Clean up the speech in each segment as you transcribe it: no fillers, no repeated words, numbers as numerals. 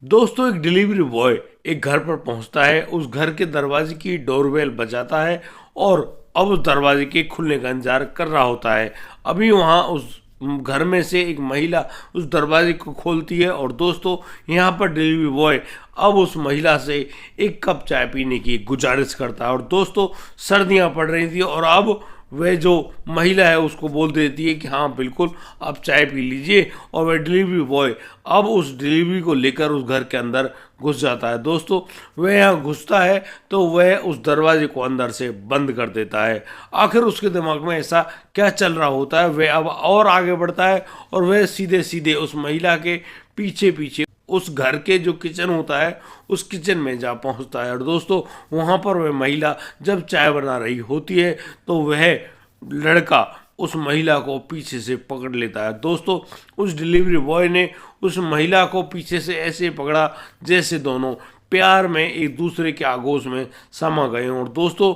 दोस्तों, एक delivery boy एक घर पर पहुंचता है, उस घर के दरवाजे की डोरबेल बजाता है और अब उस दरवाजे के खुलने का इंतजार कर रहा होता है। अभी वहां उस घर में से एक महिला उस दरवाजे को खोलती है और दोस्तों, यहाँ पर डिलीवरी बॉय अब उस महिला से एक कप चाय पीने की गुजारिश करता है। और दोस्तों, सर्दियाँ पड़ रही थी और अब वह जो महिला है उसको बोल देती है कि हाँ बिल्कुल, आप चाय पी लीजिए। और वह डिलीवरी बॉय अब उस डिलीवरी को लेकर उस घर के अंदर घुस जाता है। दोस्तों, वह यहाँ घुसता है तो वह उस दरवाजे को अंदर से बंद कर देता है। आखिर उसके दिमाग में ऐसा क्या चल रहा होता है, वह अब और आगे बढ़ता है और वह सीधे सीधे उस महिला के पीछे पीछे उस घर के जो किचन होता है उस किचन में जा पहुंचता है। और दोस्तों, वहां पर वह महिला जब चाय बना रही होती है तो वह लड़का उस महिला को पीछे से पकड़ लेता है। दोस्तों, उस डिलीवरी बॉय ने उस महिला को पीछे से ऐसे पकड़ा जैसे दोनों प्यार में एक दूसरे के आगोश में समा गए हों। और दोस्तों,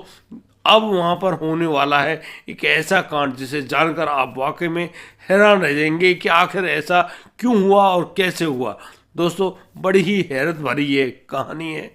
अब वहाँ पर होने वाला है एक ऐसा कांड जिसे जानकर आप वाकई में हैरान रह जाएंगे कि आखिर ऐसा क्यों हुआ और कैसे हुआ। दोस्तों, बड़ी ही हैरत भरी ये कहानी है।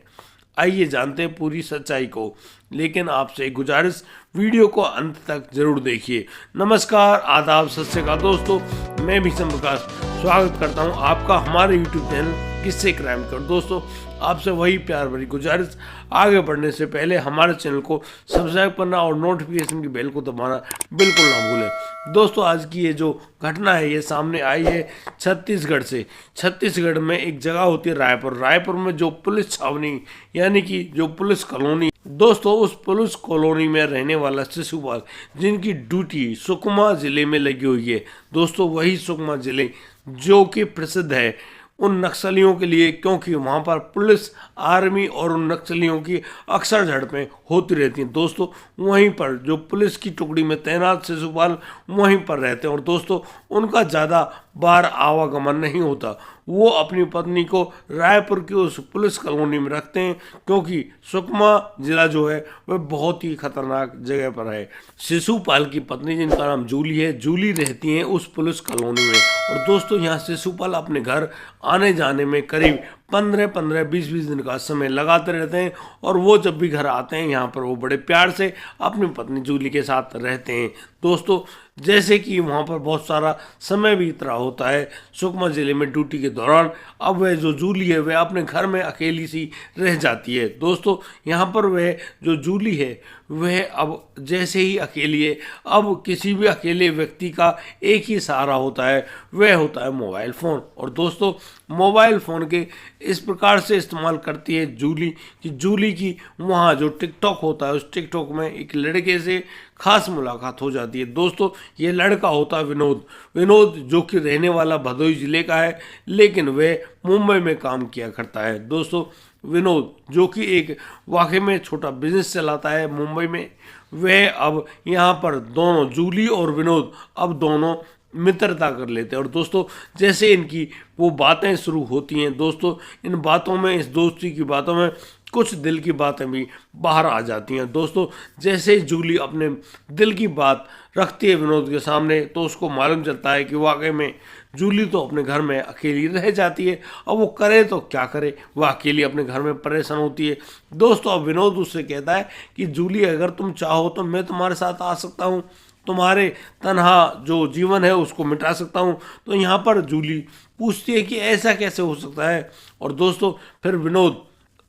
आइए जानते हैं पूरी सच्चाई को, लेकिन आपसे गुजारिश, वीडियो को अंत तक जरूर देखिए। नमस्कार, आदाब, सत श्री अकाल दोस्तों, मैं भीषम प्रकाश स्वागत करता हूं आपका हमारे यूट्यूब चैनल किस्से क्राइम कर। दोस्तों, आपसे वही प्यार भरी गुजारिश, आगे बढ़ने से पहले हमारे चैनल को सब्सक्राइब करना और नोटिफिकेशन की बेल को दबाना बिल्कुल ना भूलें। दोस्तों, आज की ये जो घटना है ये सामने आई है छत्तीसगढ़ से। छत्तीसगढ़ में एक जगह होती है रायपुर। रायपुर में जो पुलिस छावनी यानी कि जो पुलिस कॉलोनी, दोस्तों उस पुलिस कॉलोनी में रहने वाला शिशुपाल, जिनकी ड्यूटी सुकमा जिले में लगी हुई है। दोस्तों, वही सुकमा जिले जो कि प्रसिद्ध है उन नक्सलियों के लिए, क्योंकि वहाँ पर पुलिस, आर्मी और उन नक्सलियों की अक्सर झड़पें होती रहती हैं। दोस्तों, वहीं पर जो पुलिस की टुकड़ी में तैनात शिशुपाल वहीं पर रहते हैं और दोस्तों, उनका ज़्यादा बाहर आवागमन नहीं होता। वो अपनी पत्नी को रायपुर की उस पुलिस कॉलोनी में रखते हैं, क्योंकि सुकमा जिला जो है वह बहुत ही खतरनाक जगह पर है। शिशुपाल की पत्नी, जिनका नाम जूली है, जूली रहती हैं उस पुलिस कॉलोनी में। और दोस्तों, यहाँ शिशुपाल अपने घर आने जाने में करीब 15-15, 20-20 दिन का समय लगाते रहते हैं। और वो जब भी घर आते हैं यहाँ पर वो बड़े प्यार से अपनी पत्नी जूली के साथ रहते हैं। दोस्तों, जैसे कि वहाँ पर बहुत सारा समय बीत रहा होता है सुकमा ज़िले में ड्यूटी के दौरान, अब वह जो जूली है वह अपने घर में अकेली सी रह जाती है। दोस्तों, यहाँ पर वह जो जूली है वह अब जैसे ही अकेली है, अब किसी भी अकेले व्यक्ति का एक ही सहारा होता है, वह होता है मोबाइल फ़ोन। और दोस्तों, मोबाइल फ़ोन के इस प्रकार से इस्तेमाल करती है जूली कि जूली की वहाँ जो टिकटॉक होता है उस टिकटॉक में एक लड़के से खास मुलाकात हो जाती है। दोस्तों, ये लड़का होता है विनोद। विनोद जो कि रहने वाला भदोही ज़िले का है, लेकिन वह मुंबई में काम किया करता है। दोस्तों, विनोद जो कि एक वाकई में छोटा बिजनेस चलाता है मुंबई में, वह अब यहाँ पर दोनों जूली और विनोद अब दोनों मित्रता कर लेते हैं। और दोस्तों, जैसे इनकी वो बातें शुरू होती हैं, दोस्तों इन बातों में, इस दोस्ती की बातों में कुछ दिल की बातें भी बाहर आ जाती हैं। दोस्तों, जैसे जूली अपने दिल की बात रखती है विनोद के सामने, तो उसको मालूम चलता है कि वाकई में जूली तो अपने घर में अकेली रह जाती है। अब वो करे तो क्या करे, वह अकेली अपने घर में परेशान होती है। दोस्तों, अब विनोद उससे कहता है कि जूली, अगर तुम चाहो तो मैं तुम्हारे साथ आ सकता हूँ, तुम्हारे तन्हा जो जीवन है उसको मिटा सकता हूँ। तो यहाँ पर जूली पूछती है कि ऐसा कैसे हो सकता है। और दोस्तों, फिर विनोद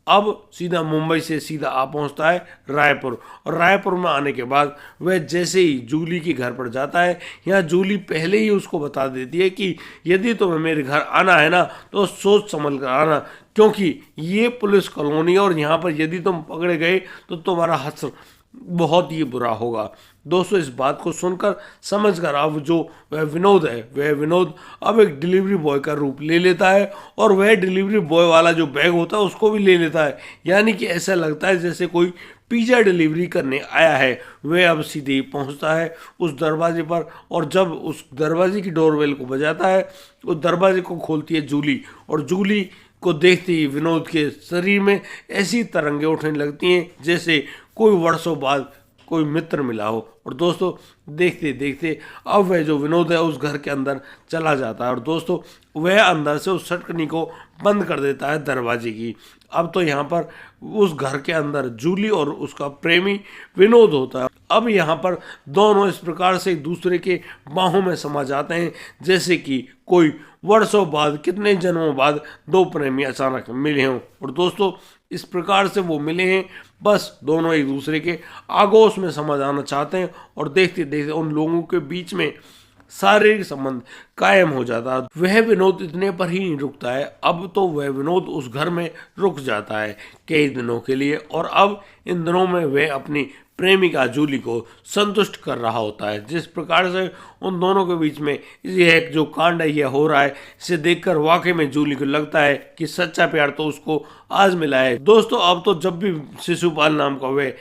अब सीधा मुंबई से सीधा आ पहुंचता है रायपुर। और रायपुर में आने के बाद वह जैसे ही जूली के घर पर जाता है, यहाँ जूली पहले ही उसको बता देती है कि यदि तुम्हें मेरे घर आना है ना तो सोच समझ कर आना, क्योंकि ये पुलिस कॉलोनी है और यहाँ पर यदि तुम पकड़े गए तो तुम्हारा हश्र बहुत ही बुरा होगा। दोस्तों, इस बात को सुनकर समझकर अब जो वह विनोद है, वह विनोद अब एक डिलीवरी बॉय का रूप ले लेता है और वह डिलीवरी बॉय वाला जो बैग होता है उसको भी ले लेता है। यानी कि ऐसा लगता है जैसे कोई पिज़्ज़ा डिलीवरी करने आया है। वह अब सीधे ही पहुंचता है उस दरवाजे पर और जब उस दरवाजे की डोरबेल को बजाता है, उस दरवाजे को खोलती है जूली। और जूली को देखते ही विनोद के शरीर में ऐसी तरंगें उठने लगती हैं जैसे कोई वर्षों बाद कोई मित्र मिला हो। और दोस्तों देखते देखते अब वह जो विनोद है उस घर के अंदर चला जाता है और दोस्तों वह अंदर से उस सटकनी को बंद कर देता है दरवाजे की। अब तो यहाँ पर उस घर के अंदर जूली और उसका प्रेमी विनोद होता है। अब यहाँ पर दोनों इस प्रकार से एक दूसरे के बाहों में समा जाते हैं जैसे कि कोई वर्षों बाद, कितने जन्मों बाद दो प्रेमी अचानक मिले हों। और दोस्तों इस प्रकार से वो मिले हैं, बस दोनों एक दूसरे के आगोश में समा जाना चाहते हैं और देखते देखते उन लोगों के बीच में शारीरिक संबंध कायम हो जाता है। वह विनोद इतने पर ही नहीं रुकता है, अब तो वह विनोद उस घर में रुक जाता है कई दिनों के लिए। और अब इन दिनों में वह अपनी प्रेमिका जूली को संतुष्ट कर रहा होता है। जिस प्रकार से उन दोनों के बीच में यह जो कांड है यह हो रहा है, इसे देखकर वाकई में जूली को लगता है कि सच्चा प्यार तो उसको आज मिला है। दोस्तों अब तो जब भी शिशुपाल नाम का वह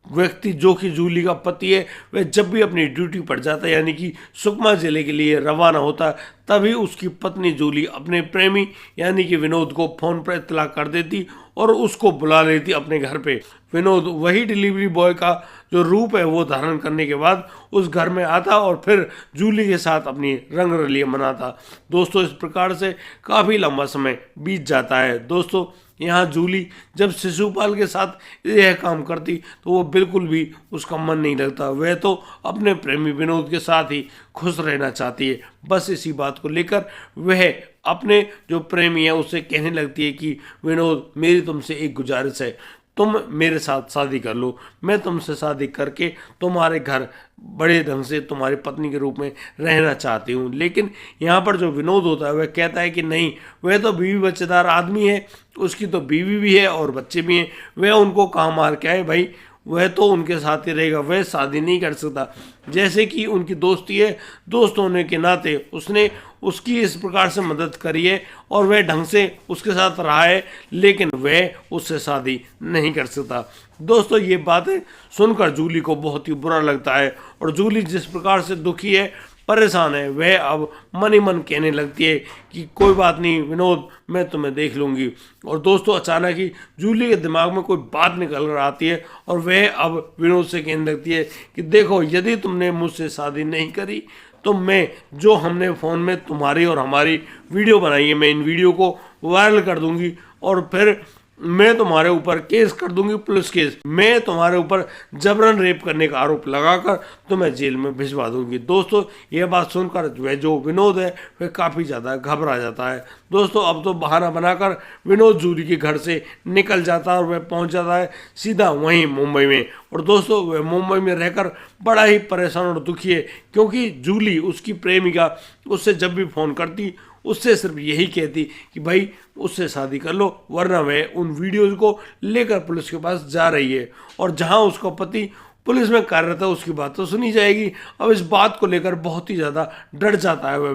व्यक्ति जो कि जूली का पति है, वह जब भी अपनी ड्यूटी पर जाता है यानी कि सुकमा जिले के लिए रवाना होता है, तभी उसकी पत्नी जूली अपने प्रेमी यानी कि विनोद को फोन पर इत्तला कर देती और उसको बुला लेती अपने घर पे। विनोद वही डिलीवरी बॉय का जो रूप है वो धारण करने के बाद उस घर में आता और फिर जूली के साथ अपनी रंगरलियां मनाता। दोस्तों इस प्रकार से काफ़ी लंबा समय बीत जाता है। दोस्तों यहाँ जूली जब शिशुपाल के साथ यह काम करती तो वो बिल्कुल भी उसका मन नहीं लगता, वह तो अपने प्रेमी विनोद के साथ ही खुश रहना चाहती है। बस इसी बात को लेकर वह अपने जो प्रेमी है उससे कहने लगती है कि विनोद मेरी तुमसे एक गुजारिश है, तुम मेरे साथ शादी कर लो, मैं तुमसे शादी करके तुम्हारे घर बड़े ढंग से तुम्हारी पत्नी के रूप में रहना चाहती हूँ। लेकिन यहाँ पर जो विनोद होता है वह कहता है कि नहीं, वह तो बीवी बच्चेदार आदमी है, उसकी तो बीवी भी है और बच्चे भी हैं, वह उनको कहाँ मार के आए भाई, वह तो उनके साथ ही रहेगा, वह शादी नहीं कर सकता। जैसे कि उनकी दोस्ती है, दोस्त होने के नाते उसने उसकी इस प्रकार से मदद करी है और वह ढंग से उसके साथ रहा है, लेकिन वह उससे शादी नहीं कर सकता। दोस्तों ये बातें सुनकर जूली को बहुत ही बुरा लगता है और जूली जिस प्रकार से दुखी है, परेशान है, वह अब मन ही मन कहने लगती है कि कोई बात नहीं विनोद, मैं तुम्हें देख लूँगी। और दोस्तों अचानक ही जूली के दिमाग में कोई बात निकल कर आती है और वह अब विनोद से कहने लगती है कि देखो, यदि तुमने मुझसे शादी नहीं करी तो मैं जो हमने फ़ोन में तुम्हारी और हमारी वीडियो बनाई है, मैं इन वीडियो को वायरल कर दूंगी और फिर मैं तुम्हारे ऊपर केस कर दूंगी, पुलिस केस। मैं तुम्हारे ऊपर जबरन रेप करने का आरोप लगाकर तुम्हें जेल में भिजवा दूंगी। दोस्तों यह बात सुनकर वह जो विनोद है वह काफ़ी ज़्यादा घबरा जाता है। दोस्तों अब तो बहाना बनाकर विनोद जूली के घर से निकल जाता है और वह पहुंच जाता है सीधा वहीं मुंबई में। और दोस्तों वह मुंबई में रहकर बड़ा ही परेशान और दुखी है, क्योंकि जूली उसकी प्रेमिका उससे जब भी फ़ोन करती उससे सिर्फ यही कहती कि भाई उससे शादी कर लो, वरना वह उन वीडियोज़ को लेकर पुलिस के पास जा रही है और जहां उसका पति पुलिस में कार्यरत है उसकी बात तो सुनी जाएगी। अब इस बात को लेकर बहुत ही ज़्यादा डर जाता है वह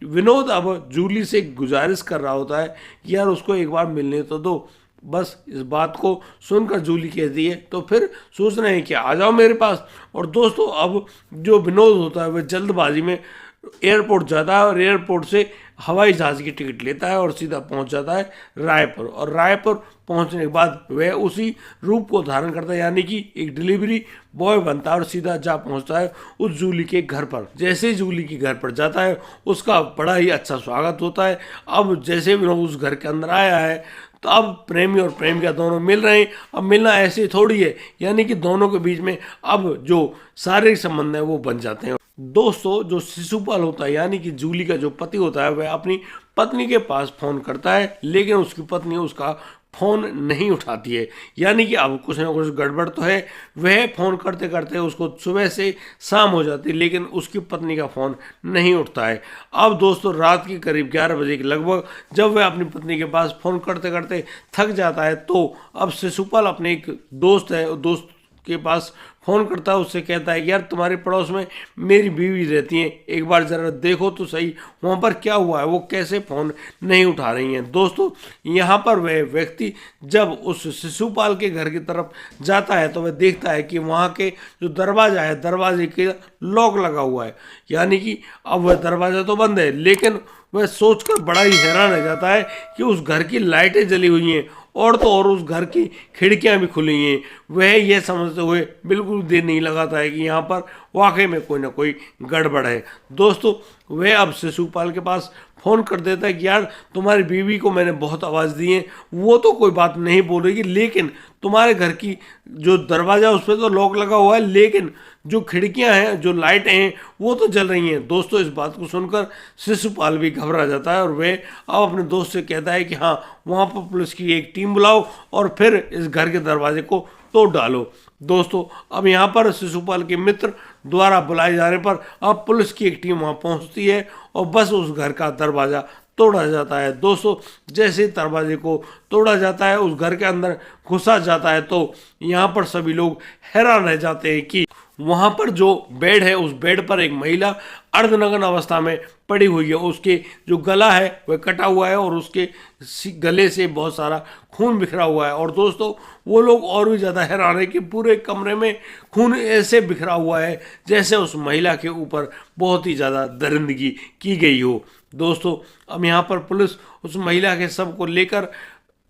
विनोद अब जूली से गुजारिश कर रहा होता है कि यार उसको एक बार मिलने तो दो। बस इस बात को सुनकर जूली कहती है तो फिर सोच रहे हैं कि आ जाओ मेरे पास। और दोस्तों अब जो विनोद होता है वह जल्दबाजी में एयरपोर्ट जाता है और एयरपोर्ट से हवाई जहाज़ की टिकट लेता है और सीधा पहुंच जाता है रायपुर। और रायपुर पहुंचने के बाद वह उसी रूप को धारण करता है यानी कि एक डिलीवरी बॉय बनता है और सीधा जा पहुंचता है उस जूली के घर पर। जैसे ही जूली के घर पर जाता है उसका बड़ा ही अच्छा स्वागत होता है। अब जैसे भी उस घर के अंदर आया है तो अब प्रेमी और प्रेमिका दोनों मिल रहे हैं। अब मिलना ऐसे थोड़ी है, यानी कि दोनों के बीच में अब जो शारीरिक संबंध है वो बन जाते हैं। दोस्तों जो शिशुपाल होता है यानी कि जूली का जो पति होता है वह अपनी पत्नी के पास फ़ोन करता है, लेकिन उसकी पत्नी उसका फ़ोन नहीं उठाती है, यानी कि अब कुछ ना कुछ गड़बड़ तो है। वह फ़ोन करते करते उसको सुबह से शाम हो जाती है, लेकिन उसकी पत्नी का फ़ोन नहीं उठता है। अब दोस्तों रात के करीब 11 बजे के लगभग जब वह अपनी पत्नी के पास फ़ोन करते करते थक जाता है तो अब शिशुपाल अपने एक दोस्त है, दोस्त के पास फ़ोन करता है, उससे कहता है कि यार तुम्हारे पड़ोस में मेरी बीवी रहती है, एक बार ज़रा देखो तो सही वहाँ पर क्या हुआ है, वो कैसे फ़ोन नहीं उठा रही हैं। दोस्तों यहाँ पर वह व्यक्ति जब उस शिशुपाल के घर की तरफ जाता है तो वह देखता है कि वहाँ के जो दरवाज़ा है, दरवाजे के लॉक लगा हुआ है, यानी कि अब वह दरवाज़ा तो बंद है, लेकिन वह सोचकर बड़ा ही हैरान रह जाता है कि उस घर की लाइटें जली हुई हैं और तो और उस घर की खिड़कियां भी खुली हैं। वह यह समझते हुए बिल्कुल देर नहीं लगाता है कि यहाँ पर वाकई में कोई ना कोई गड़बड़ है। दोस्तों, वह अब शिशुपाल के पास फ़ोन कर देता है कि यार, तुम्हारी बीवी को मैंने बहुत आवाज़ दी है, वो तो कोई बात नहीं बोल रही, लेकिन तुम्हारे घर की जो दरवाज़ा उस पर तो लॉक लगा हुआ है, लेकिन जो खिड़कियां हैं, जो लाइटें हैं, वो तो जल रही हैं। दोस्तों, इस बात को सुनकर शिशुपाल भी घबरा जाता है और वह अब अपने दोस्त से कहता है कि हाँ, वहाँ पर पुलिस की एक टीम बुलाओ और फिर इस घर के दरवाजे को तोड़ डालो। दोस्तों, अब यहाँ पर शिशुपाल के मित्र द्वारा बुलाए जाने पर अब पुलिस की एक टीम वहाँ पहुँचती है और बस उस घर का दरवाज़ा तोड़ा जाता है। दोस्तों, जैसे दरवाजे को तोड़ा जाता है, उस घर के अंदर घुसा जाता है, तो यहाँ पर सभी लोग हैरान रह जाते हैं कि वहाँ पर जो बेड है, उस बेड पर एक महिला अर्धनग्न अवस्था में पड़ी हुई है। उसके जो गला है वह कटा हुआ है और उसके गले से बहुत सारा खून बिखरा हुआ है। और दोस्तों, वो लोग और भी ज़्यादा हैरान है कि पूरे कमरे में खून ऐसे बिखरा हुआ है जैसे उस महिला के ऊपर बहुत ही ज़्यादा दरिंदगी की गई हो। दोस्तों, अब यहाँ पर पुलिस उस महिला के शव को लेकर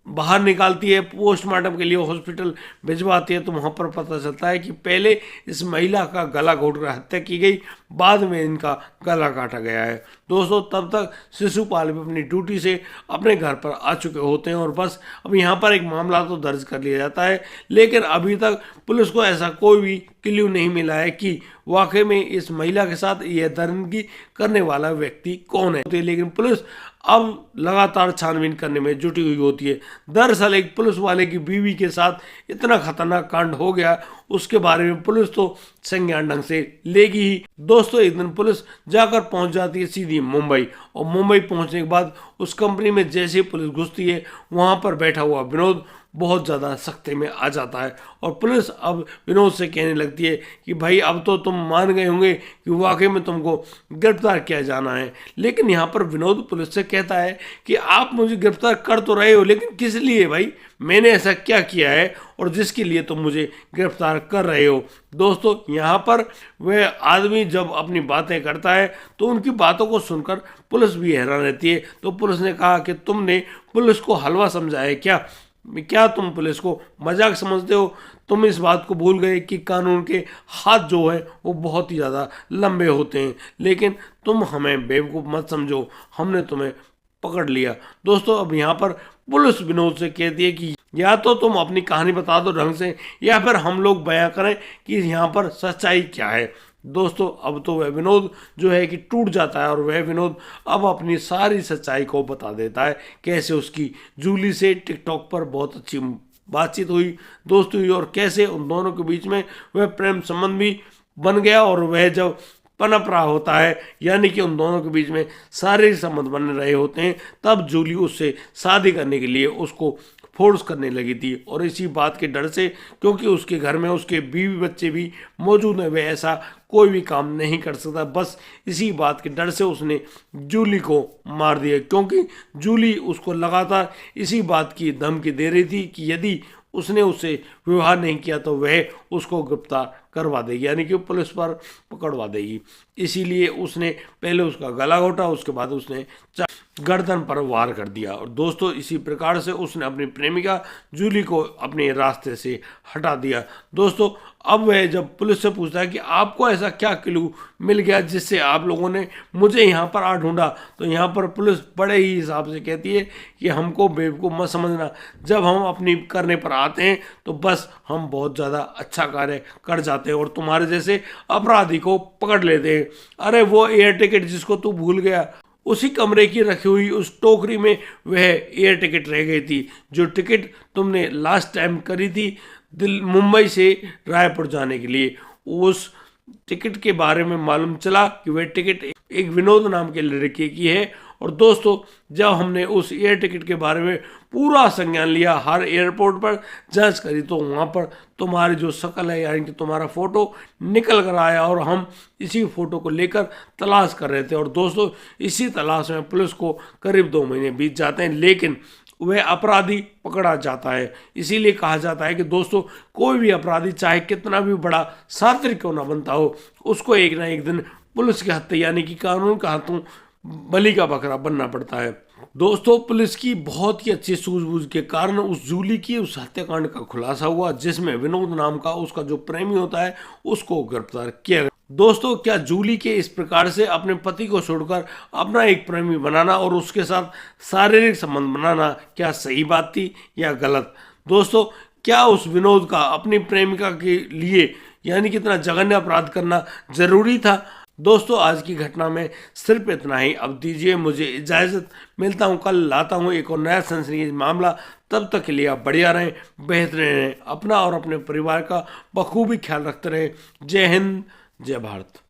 बाहर निकालती है, पोस्टमार्टम के लिए हॉस्पिटल भिजवाती है। तो वहाँ पर पता चलता है कि पहले इस महिला का गला घोटकर हत्या की गई, बाद में इनका गला काटा गया है। दोस्तों, तब तक शिशुपाल भी अपनी ड्यूटी से अपने घर पर आ चुके होते हैं और बस अब यहाँ पर एक मामला तो दर्ज कर लिया जाता है, लेकिन अभी तक पुलिस को ऐसा कोई भी क्ल्यू नहीं मिला है कि वाकई में इस महिला के साथ यह दरिंदगी करने वाला व्यक्ति कौन है। लेकिन पुलिस अब लगातार छानबीन करने में जुटी हुई होती है। दरअसल एक पुलिस वाले की बीवी के साथ इतना खतरनाक कांड हो गया, उसके बारे में पुलिस तो संज्ञान ढंग से लेगी ही। दोस्तों, एक दिन पुलिस जाकर पहुंच जाती है सीधी मुंबई, और मुंबई पहुंचने के बाद उस कंपनी में जैसे ही पुलिस घुसती है, वहां पर बैठा हुआ विनोद बहुत ज़्यादा सख्ते में आ जाता है और पुलिस अब विनोद से कहने लगती है कि भाई, अब तो तुम मान गए होंगे कि वाकई में तुमको गिरफ्तार किया जाना है। लेकिन यहाँ पर विनोद पुलिस से कहता है कि आप मुझे गिरफ्तार कर तो रहे हो, लेकिन किस लिए भाई? मैंने ऐसा क्या किया है और जिसके लिए तुम मुझे गिरफ्तार कर रहे हो? दोस्तों, यहाँ पर वह आदमी जब अपनी बातें करता है तो उनकी बातों को सुनकर पुलिस भी हैरान रहती है। तो पुलिस ने कहा कि तुमने पुलिस को हलवा समझा है क्या? क्या तुम पुलिस को मजाक समझते हो? तुम इस बात को भूल गए कि कानून के हाथ जो है वो बहुत ही ज़्यादा लंबे होते हैं। लेकिन तुम हमें बेवकूफ़ मत समझो, हमने तुम्हें पकड़ लिया। दोस्तों, अब यहाँ पर पुलिस विनोद से कहती है कि या तो तुम अपनी कहानी बता दो ढंग से, या फिर हम लोग बयां करें कि यहाँ पर सच्चाई क्या है। दोस्तों, अब तो वह विनोद जो है कि टूट जाता है और वह विनोद अब अपनी सारी सच्चाई को बता देता है, कैसे उसकी जूली से टिकटॉक पर बहुत अच्छी बातचीत हुई, दोस्ती हुई, और कैसे उन दोनों के बीच में वह प्रेम संबंध भी बन गया। और वह जब पनप रहा होता है, यानी कि उन दोनों के बीच में शारीरिक संबंध बन रहे होते हैं, तब जूली उससे शादी करने के लिए उसको फोर्स करने लगी थी। और इसी बात के डर से, क्योंकि उसके घर में उसके बीवी बच्चे भी मौजूद हैं, वह ऐसा कोई भी काम नहीं कर सकता। बस इसी बात के डर से उसने जूली को मार दिया, क्योंकि जूली उसको लगातार इसी बात की धमकी दे रही थी कि यदि उसने उससे विवाह नहीं किया तो वह उसको गिरफ्तार करवा देगी, यानी कि पुलिस पर पकड़वा देगी। इसीलिए उसने पहले उसका गला घोटा, उसके बाद उसने गर्दन पर वार कर दिया। और दोस्तों, इसी प्रकार से उसने अपनी प्रेमिका जूली को अपने रास्ते से हटा दिया। दोस्तों, अब वह जब पुलिस से पूछता है कि आपको ऐसा क्या क्लू मिल गया जिससे आप लोगों ने मुझे यहाँ पर आ ढूंढा, तो यहाँ पर पुलिस बड़े ही हिसाब से कहती है कि हमको बेवकूफ़ मत समझना, जब हम अपनी करने पर आते हैं तो बस हम बहुत ज़्यादा अच्छा कार्य कर जाते हैं और तुम्हारे जैसे अपराधी को पकड़ लेते हैं। अरे, वो एयर टिकट जिसको तू भूल गया, उसी कमरे की रखी हुई उस टोकरी में वह एयर टिकट रह गई थी, जो टिकट तुमने लास्ट टाइम करी थी मुंबई से रायपुर जाने के लिए। उस टिकट के बारे में मालूम चला कि वह टिकट एक विनोद नाम के लड़के की है। और दोस्तों, जब हमने उस एयर टिकट के बारे में पूरा संज्ञान लिया, हर एयरपोर्ट पर जांच करी, तो वहाँ पर तुम्हारी जो शक्ल है, यानी कि तुम्हारा फ़ोटो निकल कर आया और हम इसी फ़ोटो को लेकर तलाश कर रहे थे। और दोस्तों, इसी तलाश में पुलिस को करीब 2 महीने बीत जाते हैं, लेकिन वह अपराधी पकड़ा जाता है। इसीलिए कहा जाता है कि दोस्तों, कोई भी अपराधी चाहे कितना भी बड़ा शातिर क्यों ना बनता हो, उसको एक ना एक दिन पुलिस के हाथ, यानी कि कानून के हाथों बलि का बकरा बनना पड़ता है। दोस्तों, पुलिस की बहुत ही अच्छी सूझबूझ के कारण उस जूली की उस हत्याकांड का खुलासा हुआ, जिसमें विनोद नाम का उसका जो प्रेमी होता है उसको गिरफ्तार किया गया। दोस्तों, क्या जूली के इस प्रकार से अपने पति को छोड़कर अपना एक प्रेमी बनाना और उसके साथ शारीरिक संबंध बनाना क्या सही बात थी या गलत? दोस्तों, क्या उस विनोद का अपनी प्रेमिका के लिए यानी कि इतना जघन्य अपराध करना जरूरी था? दोस्तों, आज की घटना में सिर्फ इतना ही। अब दीजिए मुझे इजाज़त, मिलता हूँ कल, लाता हूँ एक और नया सनसनीखेज मामला। तब तक के लिए आप बढ़िया रहें, बेहतरीन रहें, अपना और अपने परिवार का बखूबी ख्याल रखते रहें। जय हिंद, जय भारत।